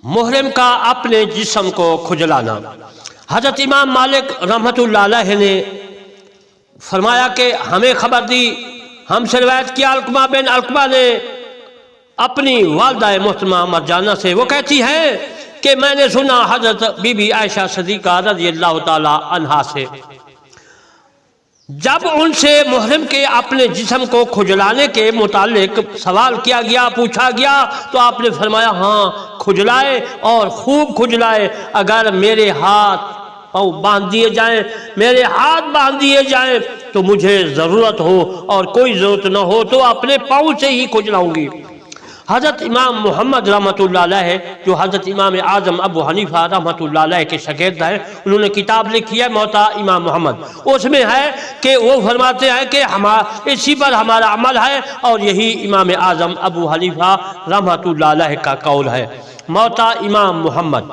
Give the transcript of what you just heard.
محرم کا اپنے جسم کو کھجلانا۔ حضرت امام مالک رحمۃ اللہ علیہ نے فرمایا کہ ہمیں خبر دی، ہم سے روایت کیا علقمہ بن علقمہ نے اپنی والدہ محترمہ مرجانہ سے، وہ کہتی ہیں کہ میں نے سنا حضرت بی بی عائشہ صدیقہ رضی اللہ تعالی عنہا سے، جب ان سے محرم کے اپنے جسم کو کھجلانے کے متعلق سوال کیا گیا، پوچھا گیا، تو آپ نے فرمایا ہاں کھجلائے اور خوب کھجلائے، اگر میرے ہاتھ پاؤں باندھ دیے جائیں، میرے ہاتھ باندھ دیے جائیں تو مجھے ضرورت ہو اور کوئی ضرورت نہ ہو تو اپنے پاؤں سے ہی کھجلاؤں گی۔ حضرت امام محمد رحمۃ اللہ علیہ جو حضرت امام اعظم ابو حنیفہ رحمۃ اللہ علیہ کے شاگرد ہیں، انہوں نے کتاب لکھی ہے موطا امام محمد، اس میں ہے کہ وہ فرماتے ہیں کہ اسی پر ہمارا عمل ہے اور یہی امام اعظم ابو حنیفہ رحمۃ اللہ علیہ کا قول ہے۔ موطا امام محمد